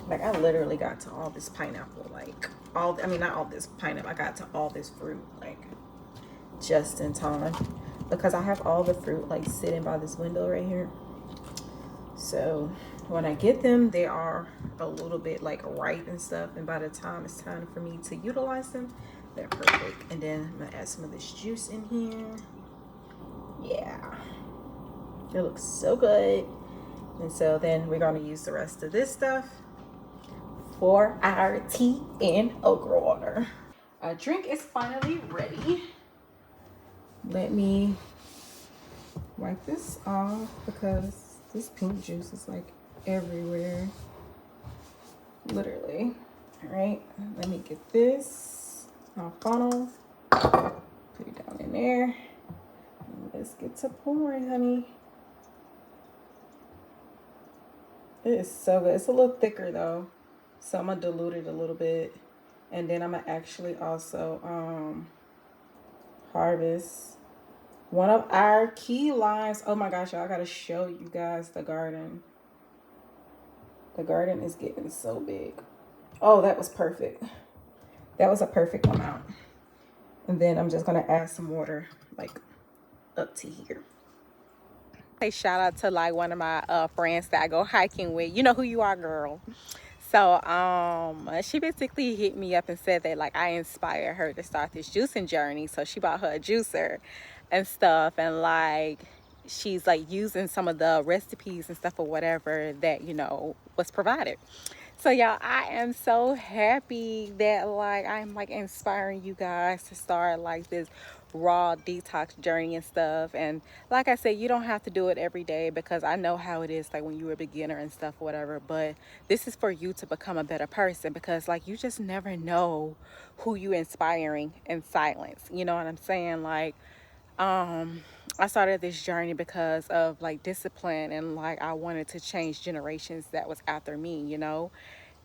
Like I literally got to all this pineapple, like not all this pineapple, I got to all this fruit like just in time because I have all the fruit like sitting by this window right here. So when I get them, they are a little bit like ripe and stuff, and by the time it's time for me to utilize them, they're perfect. And then I'm gonna add some of this juice in here. Yeah, it looks so good. And so then we're gonna use the rest of this stuff for our tea and okra water. Our drink is finally ready. Let me wipe this off because this pink juice is like everywhere, literally. All right, let me get this funnel, put it down in there, and let's get to pouring, honey. It is so good. It's a little thicker though, so I'm gonna dilute it a little bit, and then I'm gonna actually also harvest one of our key limes. Oh my gosh, y'all, I gotta show you guys the garden. The garden is getting so big. Oh, that was perfect. That was a perfect amount. And then I'm just gonna add some water like up to here. Say shout out to like one of my friends that I go hiking with. You know who you are, girl. So she basically hit me up and said that like I inspired her to start this juicing journey. So she bought her a juicer and stuff, and like she's like using some of the recipes and stuff or whatever that was provided. So y'all, I am so happy that like I'm like inspiring you guys to start like this raw detox journey and stuff. And like I said, you don't have to do it every day because I know how it is like when you're a beginner and stuff or whatever, but this is for you to become a better person because like you just never know who you inspiring in silence. You know what I'm saying? Like I started this journey because of like discipline and like I wanted to change generations that was after me.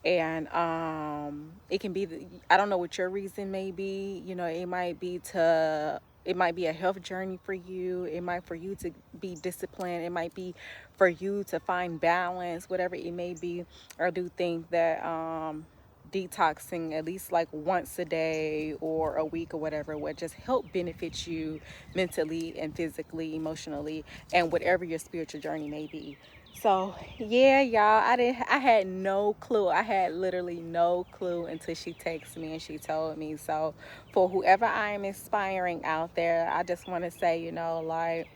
And it can be I don't know what your reason may be. It might be a health journey for you. It might for you to be disciplined. It might be for you to find balance, whatever it may be. I do think that detoxing at least like once a day or a week or whatever would just help benefit you mentally and physically, emotionally, and whatever your spiritual journey may be. So yeah, y'all, I had no clue. I had literally no clue until she texted me and she told me. So for whoever I am inspiring out there, I just want to say, like,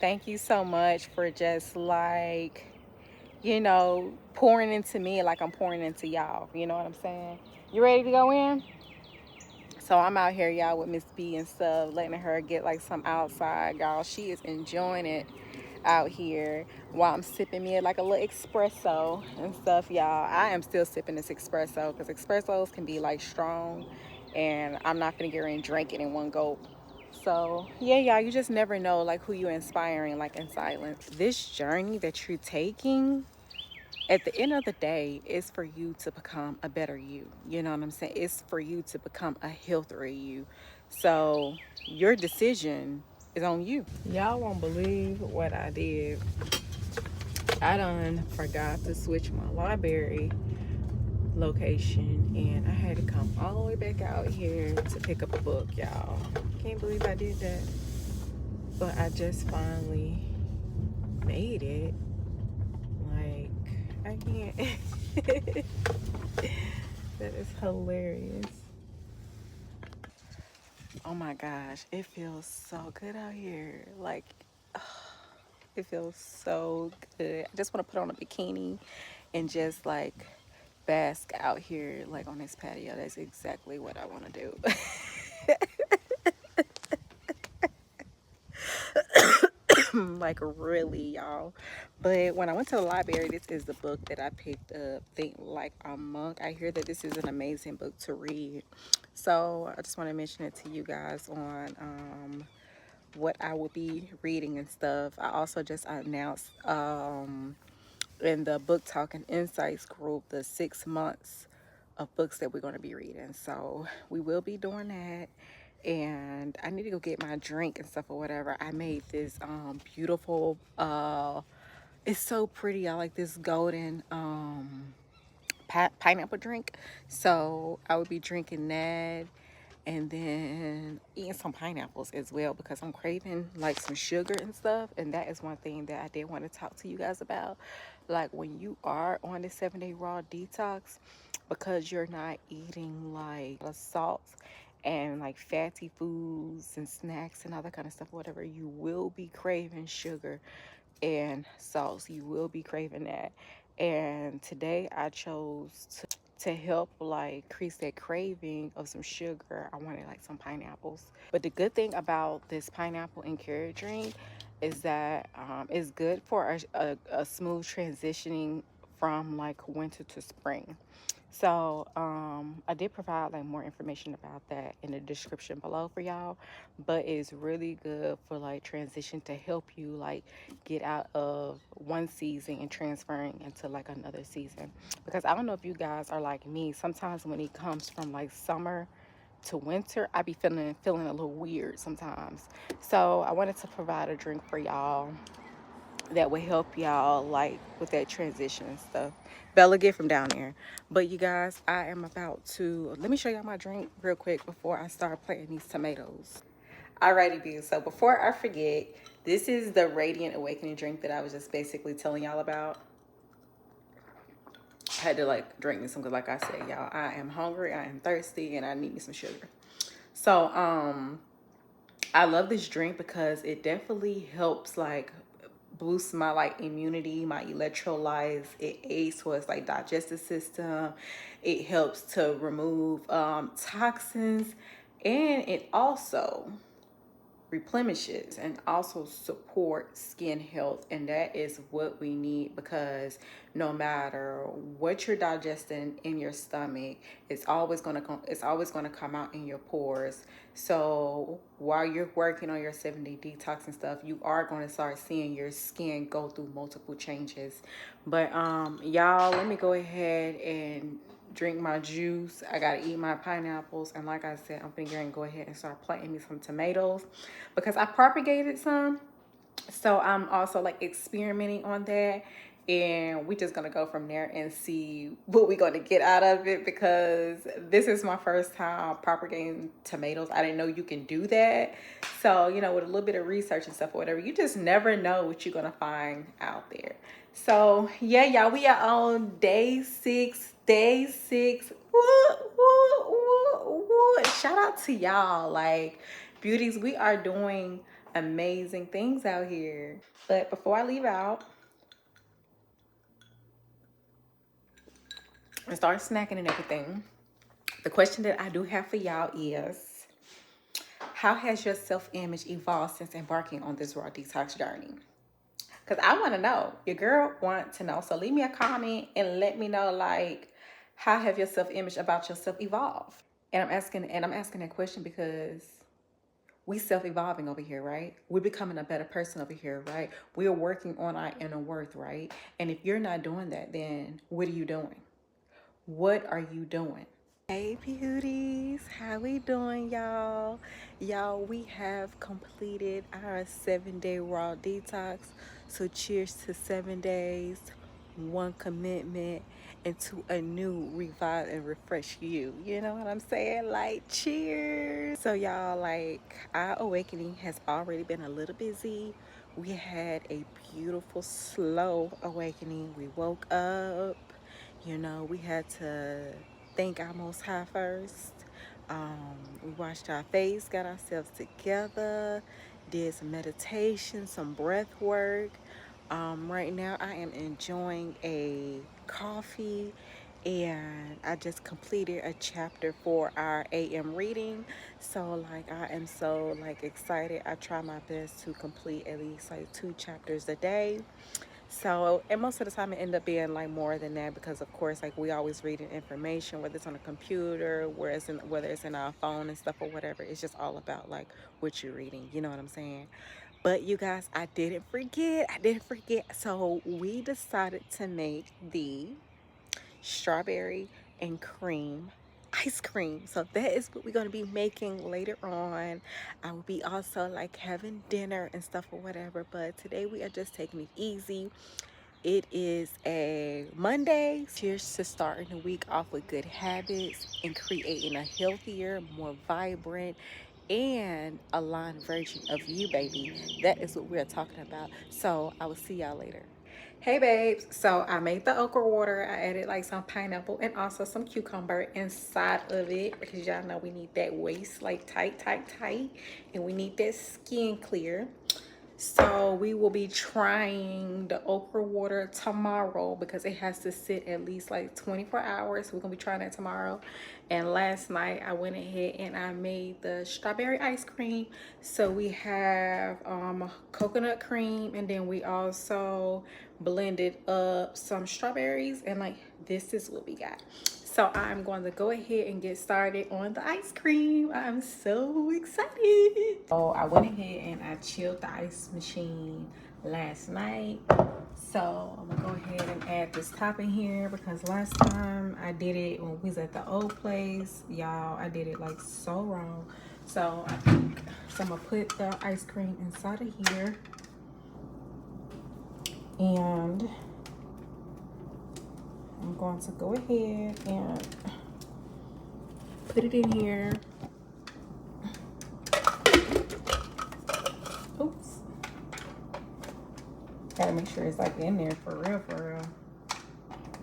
thank you so much for just like, pouring into me like I'm pouring into y'all. You know what I'm saying? You ready to go in? So I'm out here, y'all, with Miss B and stuff, letting her get like some outside, y'all. She is enjoying it out here while I'm sipping me like a little espresso and stuff, y'all. I am still sipping this espresso because espressos can be like strong, and I'm not gonna get in and drink it in one gulp. So yeah, y'all, you just never know like who you're inspiring like in silence. This journey that you're taking, at the end of the day, is for you to become a better you. You know what I'm saying? It's for you to become a healthier you. So your decision is on you. Y'all won't believe what I did. I done forgot to switch my library location, and I had to come all the way back out here to pick up a book, y'all. Can't believe I did that. But I just finally made it. Like, I can't. That is hilarious. Oh my gosh, it feels so good out here. Like, it feels so good. I just want to put on a bikini and just like bask out here, like on this patio. That's exactly what I want to do. Like, really, y'all. But when I went to the library, this is the book that I picked up, Think Like a Monk. I hear that this is an amazing book to read. So I just want to mention it to you guys on what I will be reading and stuff. I also just announced in the Book Talk and Insights group the 6 months of books that we're going to be reading. So we will be doing that. And I need to go get my drink and stuff or whatever. I made this beautiful, it's so pretty. I like this golden pineapple drink. So I would be drinking that and then eating some pineapples as well because I'm craving like some sugar and stuff. And that is one thing that I did want to talk to you guys about. Like, when you are on the 7-day raw detox, because you're not eating like the salt and like fatty foods and snacks and all that kind of stuff, whatever, you will be craving sugar and salts. You will be craving that. And today I chose to help like increase that craving of some sugar. I wanted like some pineapples. But the good thing about this pineapple and carrot drink is that it's good for a smooth transitioning from like winter to spring. So I did provide like more information about that in the description below for y'all, but it's really good for like transition to help you like get out of one season and transferring into like another season. Because I don't know if you guys are like me, sometimes when it comes from like summer to winter, I be feeling a little weird sometimes. So I wanted to provide a drink for y'all that will help y'all like with that transition and stuff. Bella, get from down there. But you guys, I am about to let me show y'all my drink real quick before I start planting these tomatoes. Alrighty, beauty. So before I forget, this is the Radiant Awakening drink that I was just basically telling y'all about. I had to like drink me some because like I said, y'all, I am hungry, I am thirsty, and I need me some sugar. So I love this drink because it definitely helps like boost my like immunity, my electrolytes. It aids towards like digestive system. It helps to remove toxins, and it also replenishes and also support skin health, and that is what we need because no matter what you're digesting in your stomach, it's always going to come out in your pores. So while you're working on your 7-day detox and stuff, you are going to start seeing your skin go through multiple changes. But y'all, let me go ahead and drink my juice. I gotta eat my pineapples, and like I said, I'm gonna go ahead and start planting me some tomatoes because I propagated some. So I'm also like experimenting on that, and we just gonna go from there and see what we're gonna get out of it, because this is my first time propagating tomatoes. I didn't know you can do that. So, you know, with a little bit of research and stuff or whatever, you just never know what you're gonna find out there. So yeah, y'all, we are on day 6. Day 6. Shout out to y'all. Like, beauties, we are doing amazing things out here. But before I leave out and start snacking and everything, the question that I do have for y'all is, how has your self-image evolved since embarking on this raw detox journey? Because I want to know. Your girl wants to know. So leave me a comment and let me know, like, how have your self-image about yourself evolved? And I'm asking that question because we self-evolving over here, right? We're becoming a better person over here, right? We're working on our inner worth, right? And if you're not doing that, then what are you doing? What are you doing? Hey beauties, how we doing, y'all? Y'all, we have completed our 7-day raw detox. So cheers to 7 days, one commitment, and to a new revive and refresh you. You know what I'm saying? Like, cheers. So y'all, like, our awakening has already been a little busy. We had a beautiful, slow awakening. We woke up, you know, we had to thank our Most High first. We washed our face, got ourselves together, did some meditation, some breath work. Right now I am enjoying a coffee, and I just completed a chapter for our AM reading. So like, I am so like excited. I try my best to complete at least like 2 chapters a day. So, and most of the time it end up being like more than that, because of course, like, we always reading information, whether it's on a computer, whether it's in our phone and stuff or whatever. It's just all about like what you're reading. You know what I'm saying? But you guys, I didn't forget. So we decided to make the strawberry and cream ice cream. So that is what we're going to be making later on. I will be also like having dinner and stuff or whatever, but today we are just taking it easy. It is a Monday. Cheers to starting the week off with good habits and creating a healthier, more vibrant, and aligned version of you, baby. That is what we're talking about. So I will see y'all later. Hey babes, so I made the okra water. I added like some pineapple and also some cucumber inside of it, because y'all know we need that waist like tight, and we need that skin clear. So we will be trying the okra water tomorrow, because it has to sit at least like 24 hours. So we're gonna be trying that tomorrow. And last night I went ahead and I made the strawberry ice cream. So we have coconut cream, and then we also blended up some strawberries, and like, this is what we got. So I'm going to go ahead and get started on the ice cream. I'm so excited. So I went ahead and I chilled the ice machine last night. So I'm gonna go ahead and add this topping here, because last time I did it when we was at the old place, y'all, I did it like so wrong. So I'm gonna put the ice cream inside of here, and I'm going to go ahead and put it in here. Oops. Gotta make sure it's like in there for real,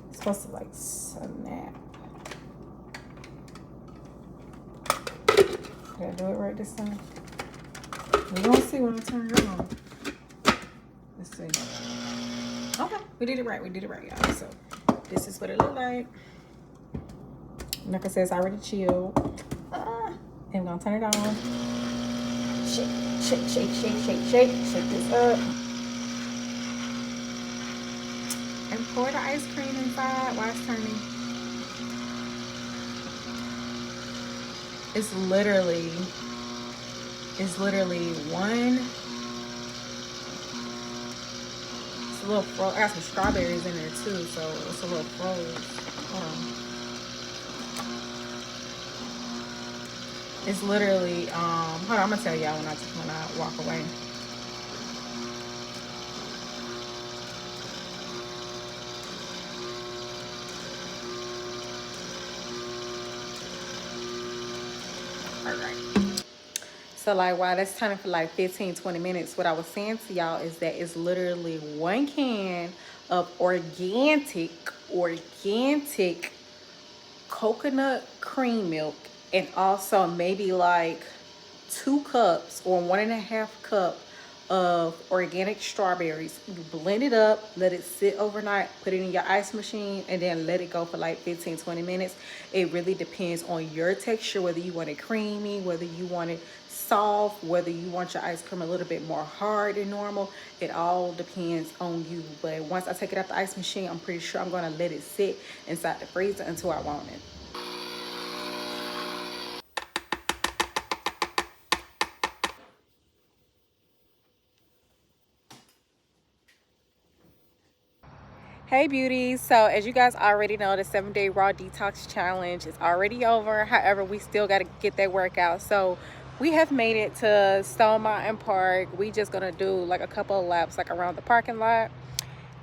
It's supposed to like snap. Did I do it right this time? We're gonna see when I turn it on. Let's see. Okay, we did it right, y'all. So this is what it looked like. Like I said, it's already chilled. And I'm gonna turn it on. Shake this up. And pour the ice cream inside while it's turning. It's literally one. It's a little froze. I got some strawberries in there too, so it's a little froze. Hold on. It's literally, hold on, I'm gonna tell y'all when I walk away. right. So like while that's turning for like 15-20 minutes, what I was saying to y'all is that it's literally 1 can of organic coconut cream milk, and also maybe like 2 cups or 1.5 cup of organic strawberries. You blend it up, let it sit overnight, put it in your ice machine, and then let it go for like 15-20 minutes. It really depends on your texture, whether you want it creamy, whether you want it soft, whether you want your ice cream a little bit more hard than normal. It all depends on you. But once I take it out the ice machine, I'm pretty sure I'm going to let it sit inside the freezer until I want it. Hey beauties, so as you guys already know, the 7-day Raw Detox challenge is already over. However, we still got to get that workout. So we have made it to Stone Mountain Park. We just gonna do like a couple of laps like around the parking lot.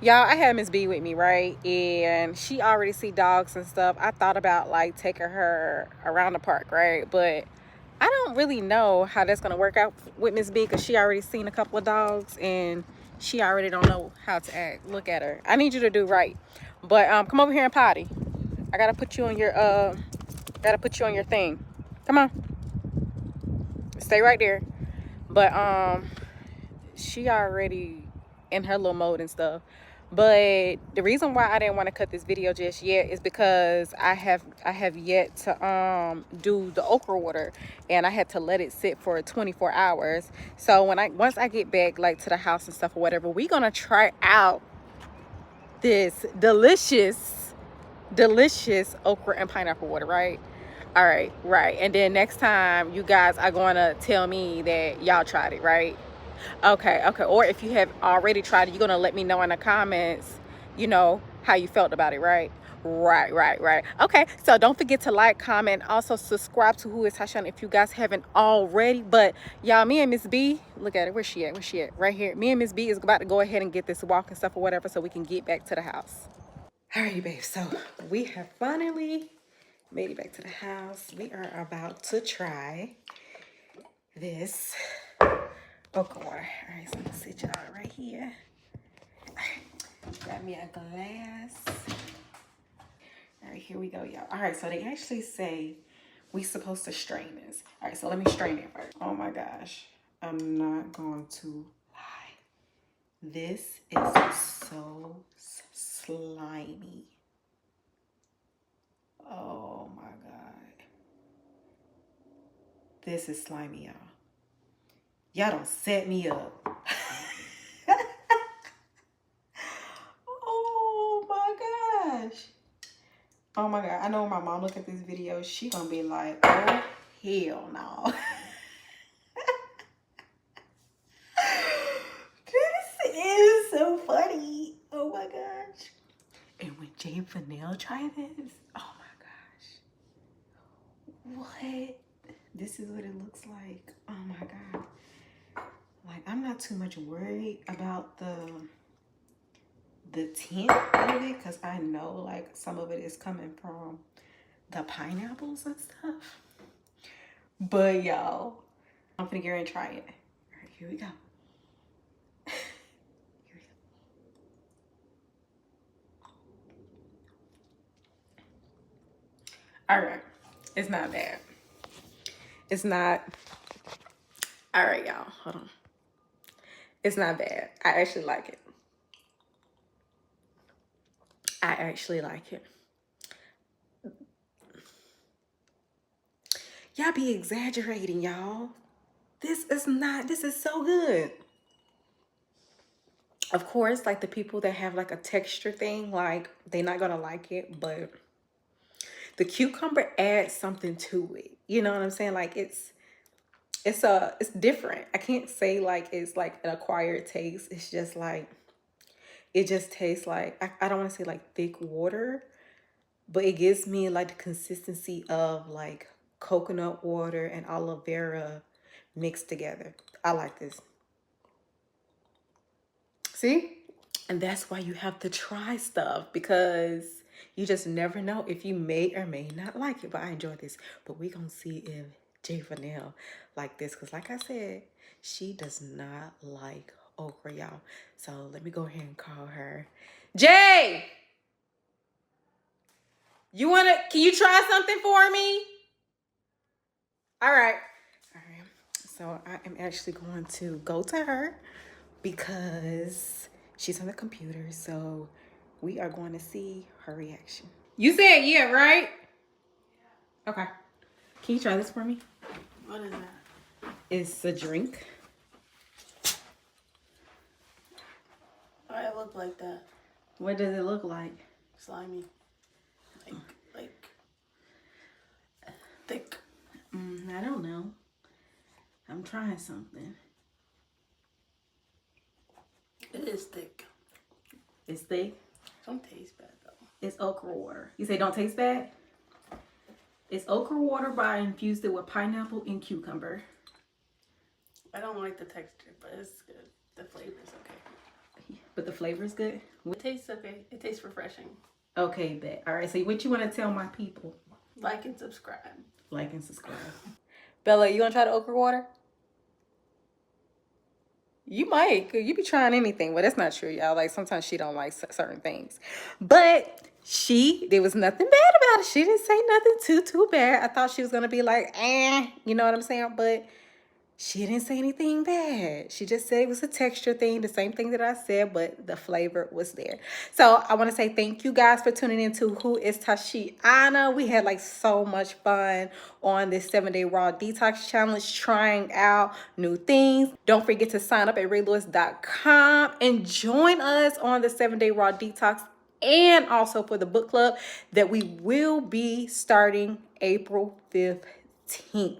Y'all, I had Miss B with me, right? And she already see dogs and stuff. I thought about like taking her around the park, right? But I don't really know how that's gonna work out with Miss B because she already seen a couple of dogs and she already don't know how to act. Look at her. I need you to do right. But come over here and potty. I gotta put you on your thing. Come on. Stay right there. But she already in her little mode and stuff. But the reason why I didn't want to cut this video just yet is because I have yet to do the okra water, and I had to let it sit for 24 hours. So once I get back like to the house and stuff or whatever, we're gonna try out this delicious okra and pineapple water, right? All right, right. And then next time you guys are going to tell me that y'all tried it, right? Okay, okay. Or if you have already tried it, you're gonna let me know in the comments, you know, how you felt about it, right? Right. Okay, so don't forget to like, comment, also subscribe to Who is Tashawn if you guys haven't already. But y'all, me and Miss B, look at it. Where's she at? Where's she at? Right here. Me and Miss B is about to go ahead and get this walk and stuff or whatever so we can get back to the house. All right, babe. So we have finally made it back to the house. We are about to try this okra water. All right, so I'm gonna sit y'all right here. Got me a glass. All right, here we go, y'all. All right, so they actually say we supposed to strain this. All right, so let me strain it first. Oh my gosh, I'm not going to lie. This is so slimy. Oh my God. This is slimy, y'all. Y'all don't set me up. Oh my gosh. Oh my God. I know when my mom look at this video, she gonna be like, oh, hell no. This is so funny. Oh my gosh. And when Jay Vanille tried this, oh my gosh. What? This is what it looks like. Oh my God. Like, I'm not too much worried about the tint of it because I know like some of it is coming from the pineapples and stuff. But y'all, I'm gonna get and try it. All right, here we go. Here we go. All right, it's not bad. It's not. All right, y'all, hold on. It's not bad. I actually like it. I actually like it. Y'all be exaggerating, y'all. This is so good. Of course, like the people that have like a texture thing, like they're not gonna like it, but the cucumber adds something to it. You know what I'm saying? Like it's different. I can't say like it's like an acquired taste. It's just like it just tastes like I don't want to say like thick water, but it gives me like the consistency of like coconut water and aloe vera mixed together. I like this. See? And that's why you have to try stuff because you just never know if you may or may not like it. But I enjoy this. But we're going to see if Vanille like this, because like I said, she does not like okra, y'all. So let me go ahead and call her. Jay, can you try something for me? All right. All right. So I am actually going to go to her because she's on the computer. So we are going to see her reaction. You said yeah, right? Okay. Can you try this for me? What is that? It's a drink. Why it look like that? What does it look like? Slimy. Like thick. I don't know. I'm trying something. It is thick. It's thick. Don't taste bad though. It's okra water. You say don't taste bad? It's okra water, but I infused it with pineapple and cucumber. I don't like the texture, but it's good. The flavor's okay. But the flavor is good? It tastes okay. It tastes refreshing. Okay, bet. All right, so what you want to tell my people? Like and subscribe. Like and subscribe. Bella, you want to try the okra water? You might, cause you be trying anything. Well, that's not true, y'all. Like sometimes she don't like certain things, but there was nothing bad about it. She didn't say nothing too bad. I thought she was gonna be like, you know what I'm saying? But she didn't say anything bad. She just said it was a texture thing, the same thing that I said, but the flavor was there. So I want to say thank you guys for tuning in to Who is Tashiana. We had like so much fun on this 7-day Raw Detox Challenge, trying out new things. Don't forget to sign up at raelouis.com and join us on the 7-day Raw Detox, and also for the book club that we will be starting April 15th.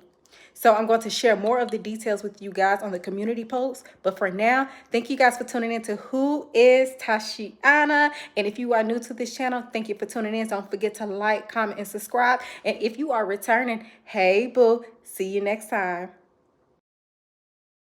So I'm going to share more of the details with you guys on the community post. But for now, thank you guys for tuning in to Who is Tashiana. And if you are new to this channel, thank you for tuning in. Don't forget to like, comment, and subscribe. And if you are returning, hey boo, see you next time.